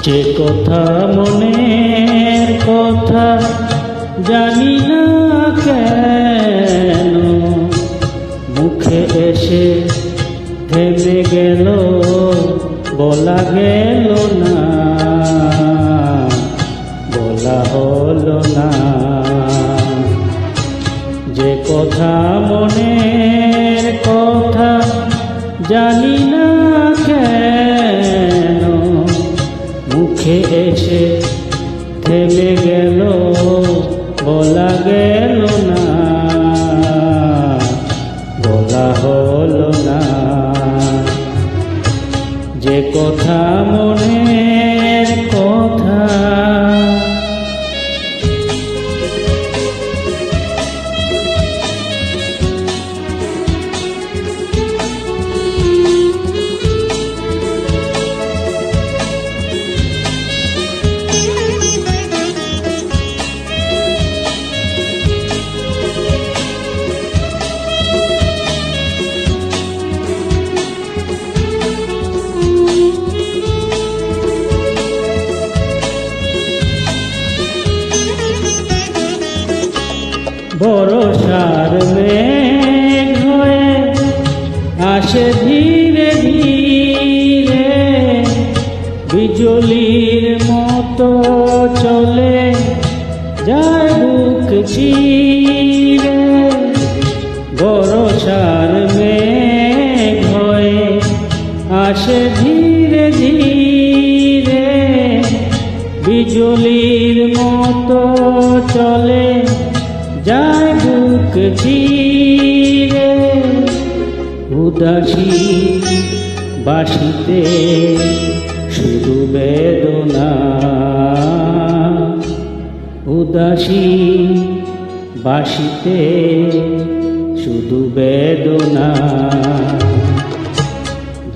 যে কথা মনের কথা জানি না কেন মুখে এসে থেমে গেল, বলা গেল না, বলা হলো না। যে কথা মনের কথা জানি না কেন মুখে এসে থেমে গেল, বলা গেল না, বলা হলো না। যে কথা মনের কথা বরষার মেঘ হয়ে আসে ধীরে ধীরে, বিজলির মতো চলে যায় বুক চিরে। বরষার মেঘ হয়ে আসে ধীরে ধীরে, বিজলির মতো চলে যায় বুক চিরে। উদাসী বাসিতে শুধু বেদনা, উদাসী বাসিতে শুধু বেদনা।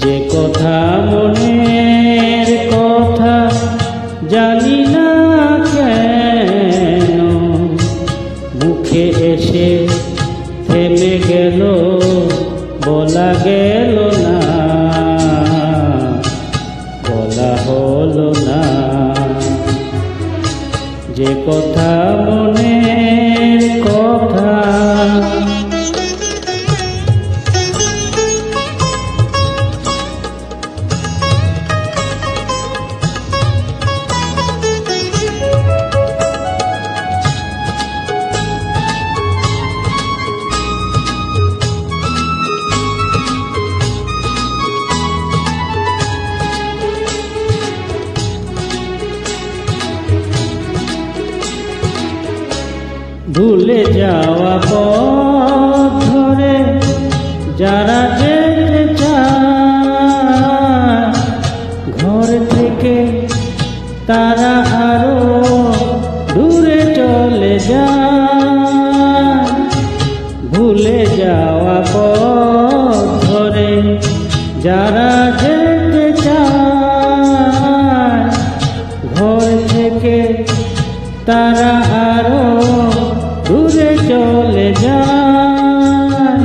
যে কথা মনের কথা জানি না কেন মুখে এসে থেমে গেল, বলা গেল না, বলা হলো না। যে কথা মনের কথা ভুলে যাওয়া পথ ধরে যারা যেতে চায় ঘর থেকে, তারা আরো দূরে চলে যায়। ভুলে যাওয়া পথ ধরে যারা যেতে চায় ঘর থেকে, তারা আরো দূরে চলে যায়।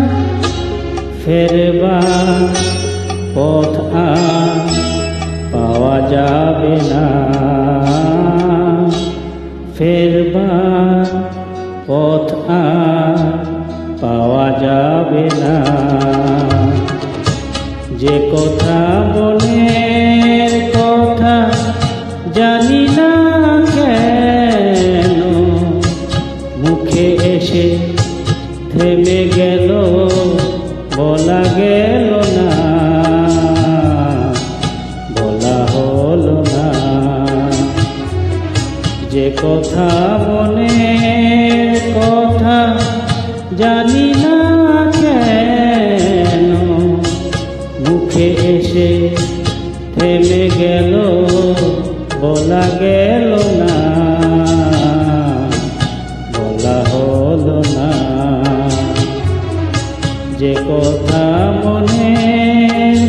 ফেরবার পথ আর পাওয়া যাবে না, ফেরবার পথ আর পাওয়া যাবে না। যে কথা মনের কথা জানি না কেন মুখে এসে থেমে গেল, বলা গেল না, বলা হলো না। যে কথা মনের কথা জানি না কেন মুখে এসে থেমে গেল, বলা গেল না, বলা হলো না। যে কথা মনের